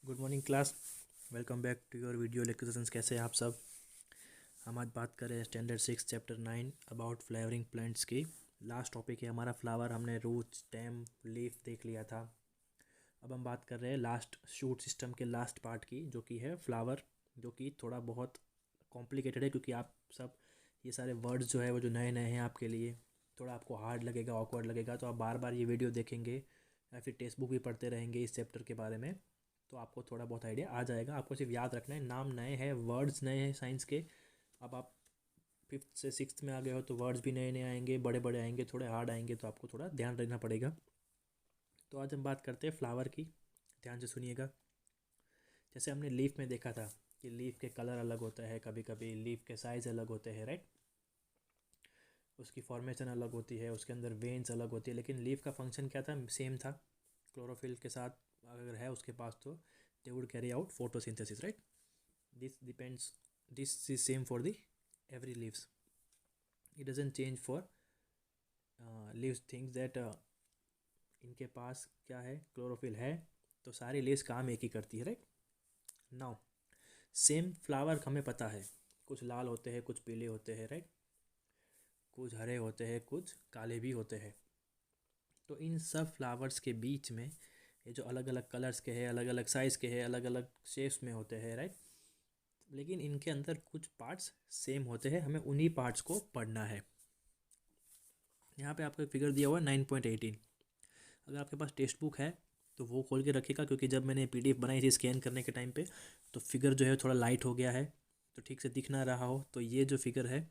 Good morning class. Welcome back to your video lectures. कैसे हैं आप सब? हम आज बात कर रहे हैं standard 6 chapter 9 about flowering plants की। लास्ट टॉपिक है हमारा फ्लावर। हमने रूट, स्टेम, लीफ देख लिया था। अब हम बात कर रहे हैं लास्ट शूट सिस्टम के लास्ट पार्ट की, जो कि है फ्लावर, जो कि थोड़ा बहुत कॉम्प्लिकेटेड है क्योंकि आप सब ये सारे वर्ड्स जो है वो जो नए नए हैं आपके लिए, थोड़ा आपको हार्ड लगेगा, ऑकवर्ड लगेगा। तो आप बार बार ये वीडियो देखेंगे या फिर टेक्स्ट बुक भी पढ़ते रहेंगे इस चैप्टर के बारे में, तो आपको थोड़ा बहुत आइडिया आ जाएगा। आपको सिर्फ याद रखना है, नाम नए हैं, वर्ड्स नए हैं साइंस के। अब आप 5th से 6th में आ गए हो तो वर्ड्स भी नए नए आएंगे, बड़े बड़े आएंगे, थोड़े हार्ड आएंगे, तो आपको थोड़ा ध्यान रखना पड़ेगा। तो आज हम बात करते हैं फ्लावर की। ध्यान से सुनिएगा। जैसे हमने लीफ में देखा था कि लीफ के कलर अलग होता है, कभी कभी लीफ के साइज़ अलग होते हैं, राइट। उसकी फॉर्मेशन अलग होती है, उसके अंदर वेन्स अलग होती है, लेकिन लीफ का फंक्शन क्या था? सेम था। क्लोरोफिल के साथ अगर है उसके पास तो they would carry out photosynthesis, right. this depends this is same for the every leaves. It doesn't change for leaves things that इनके पास क्या है? क्लोरोफिल है, तो सारी लीव्स काम एक ही करती है, राइट। नाउ सेम फ्लावर हमें पता है, कुछ लाल होते हैं, कुछ पीले होते हैं, राइट। कुछ हरे होते हैं, कुछ काले भी होते हैं। तो इन सब फ्लावर्स के बीच में ये जो अलग अलग कलर्स के हैं, अलग अलग साइज़ के हैं, अलग अलग शेप्स में होते हैं, राइट। लेकिन इनके अंदर कुछ पार्ट्स सेम होते हैं, हमें उन्हीं पार्ट्स को पढ़ना है। यहाँ पे आपको एक फिगर दिया हुआ है 9.18। अगर आपके पास टेक्स्ट बुक है तो वो खोल के रखिएगा, क्योंकि जब मैंने PDF बनाई थी स्कैन करने के टाइम पे तो फिगर जो है थोड़ा लाइट हो गया है, तो ठीक से दिख ना रहा हो। तो ये जो फिगर है,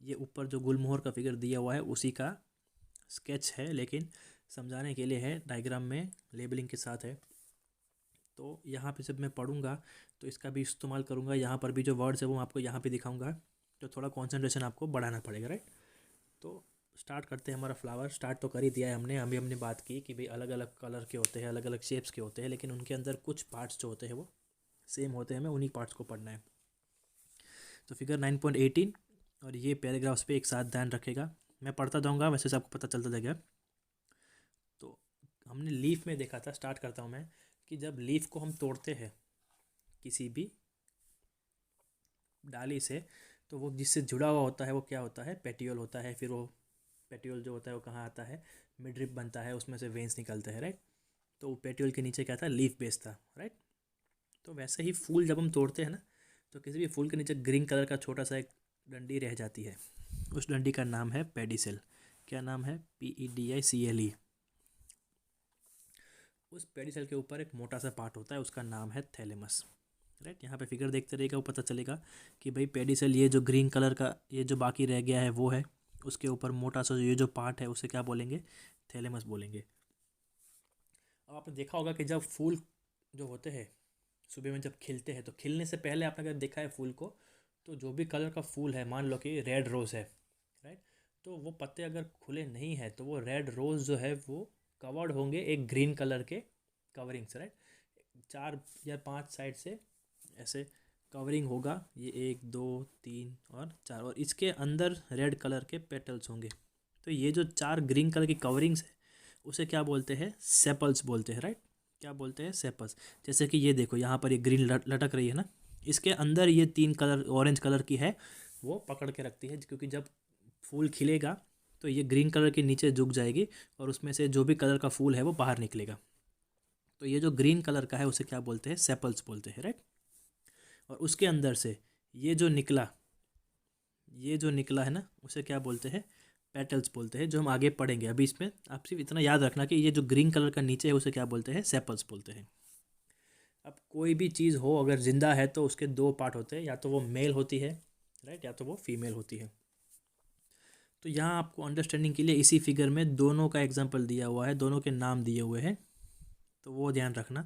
ये ऊपर जो गुलमोहर का फिगर दिया हुआ है उसी का स्केच है, लेकिन समझाने के लिए है, डायग्राम में लेबलिंग के साथ है। तो यहाँ पे जब मैं पढ़ूँगा तो इसका भी इस्तेमाल करूँगा। यहाँ पर भी जो वर्ड्स है वो आपको यहाँ पे दिखाऊँगा, तो थोड़ा कंसंट्रेशन आपको बढ़ाना पड़ेगा, राइट। तो स्टार्ट करते हैं। हमारा फ्लावर स्टार्ट तो कर ही दिया है हमने। अभी हमने बात की कि भाई अलग अलग कलर के होते हैं, अलग अलग शेप्स के होते हैं, लेकिन उनके अंदर कुछ पार्ट्स जो होते हैं वो सेम होते हैं, हमें उन्हीं पार्ट्स को पढ़ना है। तो फिगर 9.18 और ये पैराग्राफ्स पे एक साथ ध्यान रखेगा। मैं पढ़ता जाऊँगा, वैसे से आपको पता चलता जाएगा। तो हमने लीफ में देखा था, स्टार्ट करता हूँ मैं, कि जब लीफ को हम तोड़ते हैं किसी भी डाली से, तो वो जिससे जुड़ा हुआ होता है वो क्या होता है? पेटियोल होता है। फिर वो पेटियोल जो होता है वो कहाँ आता है? मिडरिप बनता है, उसमें से वेंस निकलते हैं, राइट। तो पेटियोल के नीचे क्या था? लीफ बेस था, राइट। तो वैसे ही फूल जब हम तोड़ते हैं ना, तो किसी भी फूल के नीचे ग्रीन कलर का छोटा सा एक डंडी रह जाती है। उस डंडी का नाम है पेडिसेल। क्या नाम है? PEDICLE। उस पेडिसेल के ऊपर एक मोटा सा पार्ट होता है, उसका नाम है थैलेमस, राइट। यहाँ पे फिगर देखते रहिएगा, वो पता चलेगा कि भाई पेडिसेल, ये जो ग्रीन कलर का ये जो बाकी रह गया है वो है, उसके ऊपर मोटा सा ये जो पार्ट है उसे क्या बोलेंगे? थैलेमस बोलेंगे। अब आपने देखा होगा कि जब फूल जो होते हैं सुबह में जब खिलते हैं, तो खिलने से पहले आपने अगर देखा है फूल को, तो जो भी कलर का फूल है, मान लो कि रेड रोज़ है, राइट, तो वो पत्ते अगर खुले नहीं है तो वो रेड रोज़ जो है वो कवर्ड होंगे एक ग्रीन कलर के कवरिंग से, राइट। 4 या 5 साइड से ऐसे कवरिंग होगा, ये 1 2 3 और 4, और इसके अंदर रेड कलर के पेटल्स होंगे। तो ये जो 4 ग्रीन कलर की कवरिंग्स है उसे क्या बोलते हैं? सेपल्स बोलते हैं, राइट। क्या बोलते हैं? सेपल्स। जैसे कि ये देखो, यहाँ पर ये ग्रीन लटक रही है ना, इसके अंदर ये 3 कलर ऑरेंज कलर की है, वो पकड़ के रखती है, क्योंकि जब फूल खिलेगा तो ये ग्रीन कलर के नीचे झुक जाएगी और उसमें से जो भी कलर का फूल है वो बाहर निकलेगा। तो ये जो ग्रीन कलर का है उसे क्या बोलते हैं? सेपल्स बोलते हैं, राइट। और उसके अंदर से ये जो निकला, ये जो निकला है ना, उसे क्या बोलते हैं? पेटल्स बोलते हैं, जो हम आगे पढ़ेंगे। अभी इसमें आप सिर्फ इतना याद रखना कि ये जो ग्रीन कलर का नीचे है उसे क्या बोलते हैं? सेपल्स बोलते हैं। अब कोई भी चीज़ हो अगर ज़िंदा है तो उसके 2 पार्ट होते हैं, या तो वो मेल होती है, राइट, या तो वो फीमेल होती है। तो यहाँ आपको अंडरस्टैंडिंग के लिए इसी फिगर में दोनों का एग्जाम्पल दिया हुआ है, दोनों के नाम दिए हुए हैं, तो वो ध्यान रखना।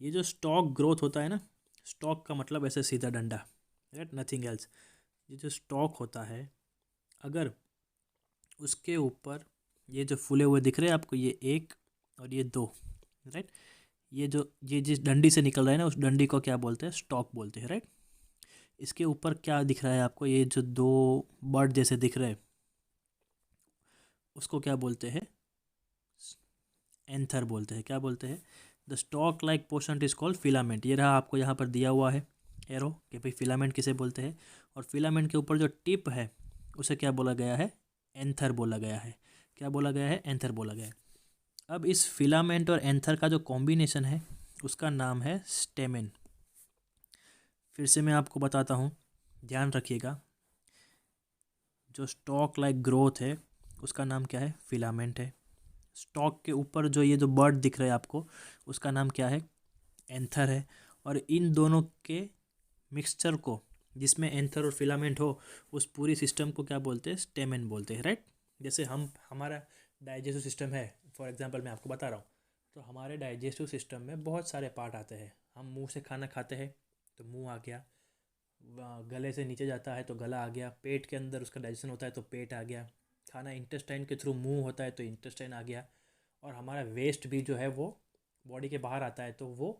ये जो स्टॉक ग्रोथ होता है ना, स्टॉक का मतलब ऐसे सीधा डंडा, राइट, नथिंग एल्स। ये जो स्टॉक होता है, अगर उसके ऊपर ये जो फूले हुए दिख रहे हैं आपको, ये 1 और ये 2, राइट, ये जिस डंडी से निकल रहा है ना, उस डंडी को क्या बोलते हैं? स्टॉक बोलते हैं, राइट। इसके ऊपर क्या दिख रहा है आपको? ये जो 2 बर्ड जैसे दिख रहे हैं उसको क्या बोलते हैं? एंथर बोलते हैं। क्या बोलते हैं? The stock like portion is called filament. ये रहा आपको यहाँ पर दिया हुआ है एरो कि भाई फिलामेंट किसे बोलते हैं, और फिलामेंट के ऊपर जो टिप है उसे क्या बोला गया है, एंथर बोला गया है। क्या बोला गया है, एंथर बोला गया है। अब इस फिलामेंट और एंथर का जो कॉम्बिनेशन है उसका नाम है स्टेमेन। फिर से मैं आपको बताता हूँ, ध्यान रखिएगा। जो स्टॉक लाइक ग्रोथ है उसका नाम क्या है, फिलामेंट है। स्टॉक के ऊपर जो ये जो बर्ड दिख रहा है आपको उसका नाम क्या है, एंथर है। और इन दोनों के मिक्सचर को, जिसमें एंथर और फिलामेंट हो, उस पूरी सिस्टम को क्या बोलते हैं, स्टेमेन बोलते हैं, राइट। जैसे हमारा डाइजेस्टिव सिस्टम है, फॉर एग्जांपल मैं आपको बता रहा हूँ, तो हमारे डाइजेस्टिव सिस्टम में बहुत सारे पार्ट आते हैं। हम मुंह से खाना खाते हैं तो मुंह आ गया, गले से नीचे जाता है तो गला आ गया, पेट के अंदर उसका डाइजेशन होता है तो पेट आ गया, खाना इंटेस्टाइन के थ्रू मुंह होता है तो इंटेस्टाइन आ गया, और हमारा वेस्ट भी जो है वो बॉडी के बाहर आता है तो वो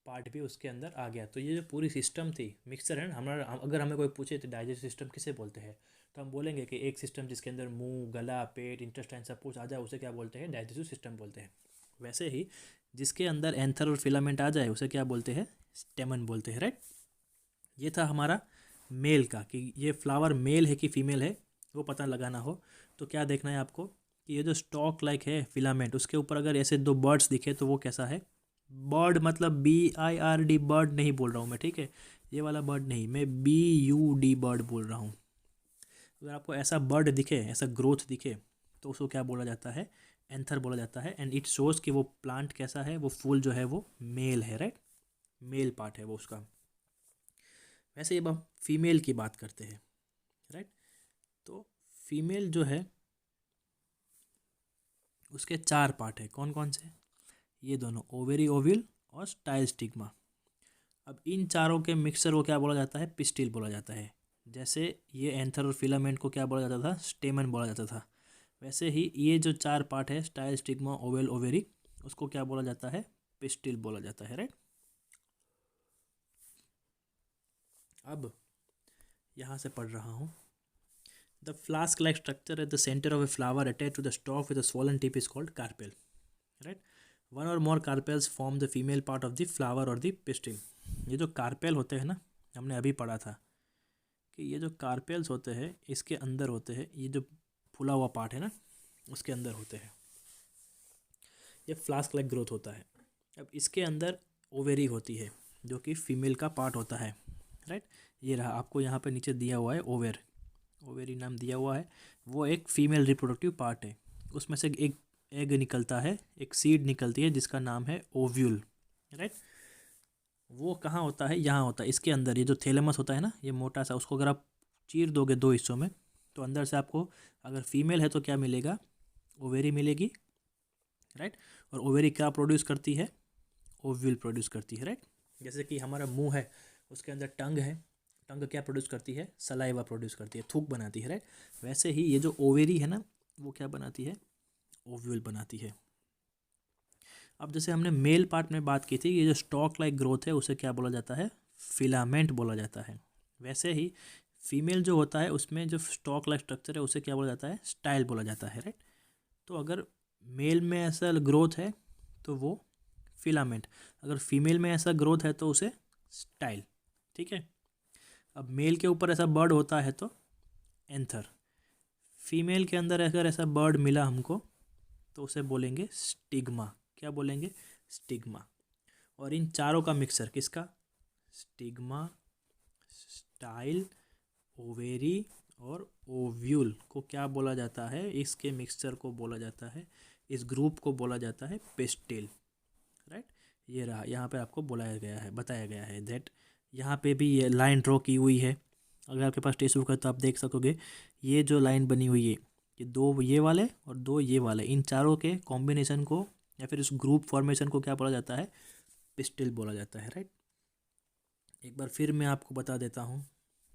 पार्ट भी उसके अंदर आ गया। तो ये जो पूरी सिस्टम थी, मिक्सचर है ना हमारा। अगर हमें कोई पूछे तो डाइजेस्टिव सिस्टम किसे बोलते हैं, तो हम बोलेंगे कि एक सिस्टम जिसके अंदर मुंह, गला, पेट, इंटेस्टाइन सब कुछ आ जाए उसे क्या बोलते हैं, डाइजेस्टिव सिस्टम बोलते हैं। वैसे ही जिसके अंदर एंथर और फिलामेंट आ जाए उसे क्या बोलते हैं, स्टेमन बोलते हैं, राइट। ये था हमारा मेल का, कि ये फ्लावर मेल है कि फीमेल है वो पता लगाना हो तो क्या देखना है आपको, कि ये जो स्टॉक लाइक है फिलामेंट, उसके ऊपर अगर ऐसे दो बर्ड्स दिखे तो वो कैसा है, बर्ड मतलब BIRD बर्ड नहीं बोल रहा हूँ मैं, ठीक है, ये वाला बर्ड नहीं, मैं BUD बर्ड बोल रहा हूँ। अगर आपको ऐसा बर्ड दिखे, ऐसा ग्रोथ दिखे, तो उसको क्या बोला जाता है, एंथर बोला जाता है। एंड इट शोज कि वो प्लांट कैसा है, वो फूल जो है वो मेल है, राइट, मेल पार्ट है वो उसका। वैसे अब हम फीमेल की बात करते हैं, राइट। तो फीमेल जो है उसके 4 पार्ट है, कौन कौन से, ये दोनों ओवेरी, ओव्यूल और स्टाइल स्टिग्मा। अब इन चारों के मिक्सचर को क्या बोला जाता है, पिस्टिल बोला जाता है। जैसे ये एंथर और फिलामेंट को क्या बोला जाता था, स्टेमन बोला जाता था, वैसे ही ये जो 4 पार्ट है, स्टाइल स्टिग्मा, ओवेल, ओवेरी, उसको क्या बोला जाता है, पिस्टिल बोला जाता है, राइट। अब यहाँ से पढ़ रहा हूँ, the flask like structure at the centre of a flower attach to the stalk with a swollen tip is called carpel, right. One और more carpels form the female part of the flower और the pistil. ये जो carpel होते हैं ना, हमने अभी पढ़ा था कि ये जो कार्पेल्स होते हैं इसके अंदर होते हैं, ये जो फूला हुआ पार्ट है ना उसके अंदर होते हैं, ये फ्लास्क लाइक ग्रोथ होता है। अब इसके अंदर ओवेरी होती है जो कि फीमेल का पार्ट होता है, राइट। ये रहा आपको यहाँ पे नीचे दिया हुआ है ओवेरी नाम दिया हुआ है, वो एक फीमेल रिप्रोडक्टिव पार्ट है। उसमें से एक एग निकलता है, एक सीड निकलती है जिसका नाम है ओव्यूल, राइट। वो कहाँ होता है, यहाँ होता है इसके अंदर। ये जो थैलेमस होता है ना, ये मोटा सा, उसको अगर आप चीर दोगे 2 हिस्सों में तो अंदर से आपको, अगर फीमेल है तो क्या मिलेगा, ओवेरी मिलेगी, राइट। और ओवेरी क्या प्रोड्यूस करती है, ओव्यूल प्रोड्यूस करती है, राइट। जैसे कि हमारा मुंह है, उसके अंदर टंग है, टंग क्या प्रोड्यूस करती है, सलाइवा प्रोड्यूस करती है, थूक बनाती है, राइट। वैसे ही ये जो ओवेरी है ना, वो क्या बनाती है, ओव्यूल बनाती है। अब जैसे हमने मेल पार्ट में बात की थी, ये जो स्टॉक लाइक ग्रोथ है उसे क्या बोला जाता है, फिलामेंट बोला जाता है। वैसे ही फीमेल जो होता है उसमें जो स्टॉक लाइक स्ट्रक्चर है उसे क्या बोला जाता है, स्टाइल बोला जाता है, राइट। तो अगर मेल में ऐसा ग्रोथ है तो वो फिलामेंट, अगर फीमेल में ऐसा ग्रोथ है तो उसे स्टाइल, ठीक है। अब मेल के ऊपर ऐसा बर्ड होता है तो एंथर, फीमेल के अंदर अगर ऐसा बर्ड मिला हमको तो उसे बोलेंगे स्टिग्मा। क्या बोलेंगे, स्टिग्मा। और इन चारों का मिक्सर किसका, स्टिग्मा, स्टाइल, ओवेरी और ओव्यूल को क्या बोला जाता है, इसके मिक्सचर को बोला जाता है, इस ग्रुप को बोला जाता है पिस्टिल, राइट। ये रहा, यहाँ पे आपको बुलाया गया है, बताया गया है दैट, यहाँ पे भी ये लाइन ड्रॉ की हुई है। अगर आपके पास टेक्स्ट बुक है तो आप देख सकोगे, ये जो लाइन बनी हुई है, ये 2 ये वाले और 2 ये वाले, इन चारों के कॉम्बिनेशन को या फिर इस ग्रुप फॉर्मेशन को क्या बोला जाता है, पिस्टिल बोला जाता है, राइट। एक बार फिर मैं आपको बता देता हूँ,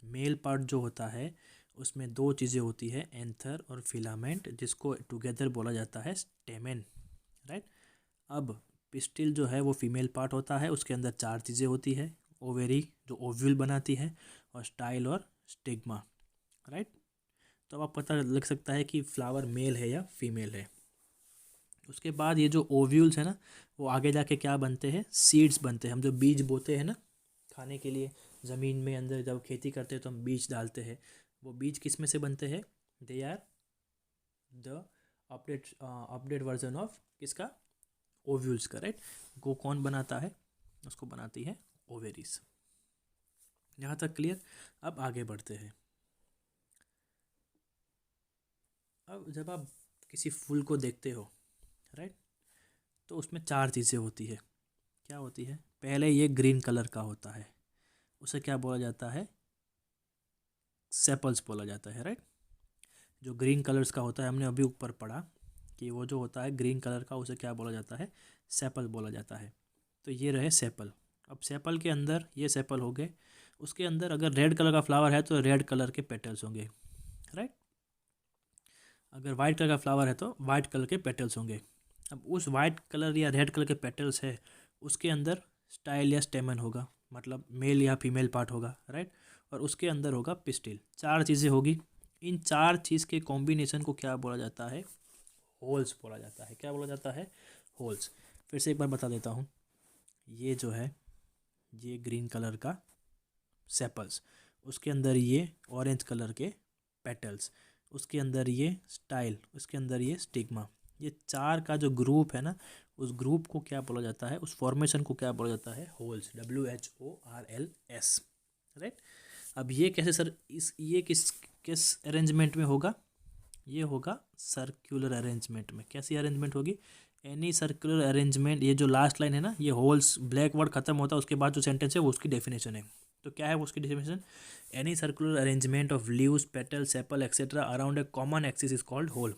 मेल पार्ट जो होता है उसमें 2 चीज़ें होती है, एंथर और फिलामेंट, जिसको टुगेदर बोला जाता है स्टेमेन, राइट। अब पिस्टिल जो है वो फीमेल पार्ट होता है, उसके अंदर 4 चीज़ें होती है, ओवेरी जो ओव्यूल बनाती है, और स्टाइल और स्टिग्मा, राइट। तो अब आप पता लग सकता है कि फ्लावर मेल है या फीमेल है। उसके बाद ये जो ओव्यूल्स है ना, वो आगे जाके क्या बनते हैं, सीड्स बनते हैं। हम जो बीज बोते हैं ना खाने के लिए, ज़मीन में अंदर जब खेती करते हैं तो हम बीज डालते हैं, वो बीज किस में से बनते हैं, they are the update version of किसका, ओव्यूल्स का, राइट। वो कौन बनाता है, उसको बनाती है ओवेरीज। यहाँ तक क्लियर। अब आगे बढ़ते हैं। अब जब आप किसी फूल को देखते हो, राइट, तो उसमें चार चीज़ें होती है। क्या होती है, पहले ये ग्रीन कलर का होता है, उसे क्या बोला जाता है, सेपल्स बोला जाता है, राइट। जो ग्रीन कलर्स का होता है, हमने अभी ऊपर पढ़ा कि वो जो होता है ग्रीन कलर का, उसे क्या बोला जाता है, सेपल बोला जाता है। तो ये रहे सेपल। अब सेपल के अंदर ये सेपल हो गए, उसके अंदर अगर रेड कलर का फ्लावर है तो रेड कलर के पेटल्स होंगे, राइट। अगर वाइट कलर का फ्लावर है तो वाइट कलर के पेटल्स होंगे। अब उस वाइट कलर या रेड कलर के पेटल्स है, उसके अंदर स्टाइल या स्टेमन होगा, मतलब मेल या फीमेल पार्ट होगा, राइट। और उसके अंदर होगा पिस्टिल। चार चीज़ें होगी। इन चार चीज़ के कॉम्बिनेशन को क्या बोला जाता है, होल्स बोला जाता है। क्या बोला जाता है, होल्स। फिर से एक बार बता देता हूँ। ये जो है, ये ग्रीन कलर का सेपल्स, उसके अंदर ये ऑरेंज कलर के पेटल्स, उसके अंदर ये स्टाइल, उसके अंदर ये स्टिग्मा। ये चार का जो ग्रुप है ना, उस ग्रुप को क्या बोला जाता है, उस फॉर्मेशन को क्या बोला जाता है, होल्स, WHORLS, राइट। अब ये कैसे सर, ये किस किस अरेंजमेंट में होगा, ये होगा सर्कुलर अरेंजमेंट में। कैसी अरेंजमेंट होगी, एनी सर्कुलर अरेंजमेंट। ये जो लास्ट लाइन है ना, ये होल्स ब्लैक वर्ड खत्म होता है, उसके बाद जो सेंटेंस है वो उसकी डेफिनेशन है। तो क्या है वो उसकी definition, any circular arrangement of leaves, petal, sepal etcetera around a common axis is called whorl.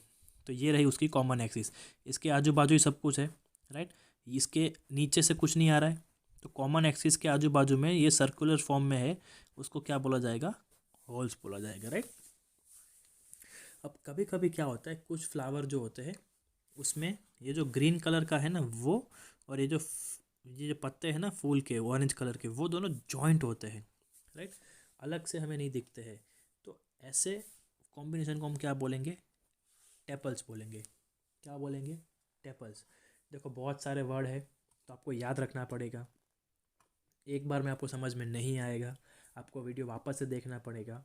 तो ये रही उसकी कॉमन एक्सिस। इसके आजू बाजू ही सब कुछ है, राइट। इसके नीचे से कुछ नहीं आ रहा है, तो कॉमन एक्सिस के आजू बाजू में ये सर्कुलर फॉर्म में है, उसको क्या बोला जाएगा, होल्स बोला जाएगा, राइट। अब कभी कभी क्या होता है, कुछ फ्लावर जो होते हैं उसमें ये जो ग्रीन कलर का है ना वो, और ये जो पत्ते हैं ना फूल के ऑरेंज कलर के, वो दोनों जॉइंट होते हैं, राइट। अलग से हमें नहीं दिखते हैं। तो ऐसे कॉम्बिनेशन को हम क्या बोलेंगे, टेपल्स बोलेंगे। क्या बोलेंगे, टेपल्स। देखो बहुत सारे वर्ड है, तो आपको याद रखना पड़ेगा। एक बार में आपको समझ में नहीं आएगा, आपको वीडियो वापस से देखना पड़ेगा,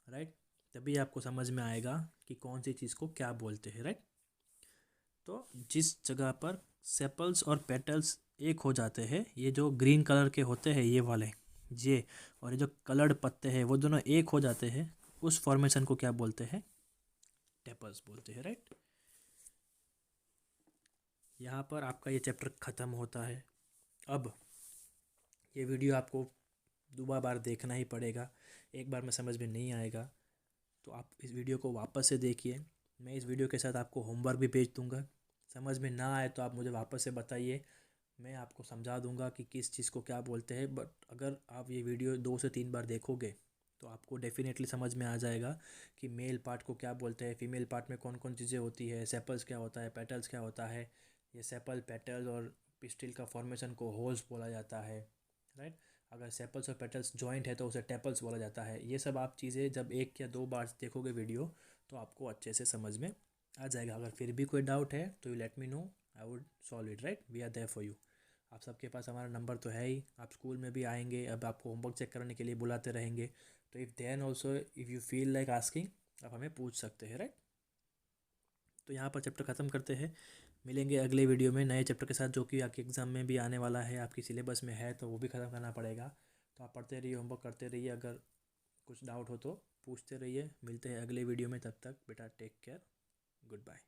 राइट। तभी आपको समझ में आएगा कि कौन सी चीज़ को क्या बोलते हैं, राइट। तो जिस जगह पर सेपल्स और पेटल्स एक हो जाते हैं, ये जो ग्रीन कलर के होते हैं ये वाले, ये और ये जो कलर्ड पत्ते हैं वो दोनों एक हो जाते हैं, उस फॉर्मेशन को क्या बोलते हैं, टेपल्स बोलते हैं, राइट। यहाँ पर आपका ये चैप्टर ख़त्म होता है। अब ये वीडियो आपको दोबारा बार देखना ही पड़ेगा, एक बार में समझ में नहीं आएगा तो आप इस वीडियो को वापस से देखिए। मैं इस वीडियो के साथ आपको होमवर्क भी भेज दूँगा। समझ में ना आए तो आप मुझे वापस से बताइए, मैं आपको समझा दूंगा कि किस चीज़ को क्या बोलते हैं। बट अगर आप ये वीडियो 2 से 3 बार देखोगे तो आपको डेफिनेटली समझ में आ जाएगा कि मेल पार्ट को क्या बोलते हैं, फीमेल पार्ट में कौन कौन चीज़ें होती है, सेपल्स क्या होता है, पेटल्स क्या होता है। ये सेपल, पेटल्स और पिस्टिल का फॉर्मेशन को होल्स बोला जाता है, राइट। अगर सेपल्स और पेटल्स जॉइंट है तो उसे टेपल्स बोला जाता है। ये सब आप चीज़ें जब 1 या 2 बार देखोगे वीडियो तो आपको अच्छे से समझ में आ जाएगा। अगर फिर भी कोई डाउट है तो you let me know, I would solve it, right. We are there for you. आप सबके पास हमारा नंबर तो है ही, आप स्कूल में भी आएंगे, अब आपको होमवर्क चेक करने के लिए बुलाते रहेंगे। तो if then also if you feel like asking, आप हमें पूछ सकते हैं, राइट। तो यहाँ पर चैप्टर ख़त्म करते हैं। मिलेंगे अगले वीडियो में नए चैप्टर के साथ, जो कि आपके एग्ज़ाम में भी आने वाला है, आपकी सिलेबस में है, तो वो भी ख़त्म करना पड़ेगा। तो आप पढ़ते रहिए, होमवर्क करते रहिए, अगर कुछ डाउट हो तो पूछते रहिए। मिलते हैं अगले वीडियो में, तब तक बेटा टेक केयर, गुड बाय।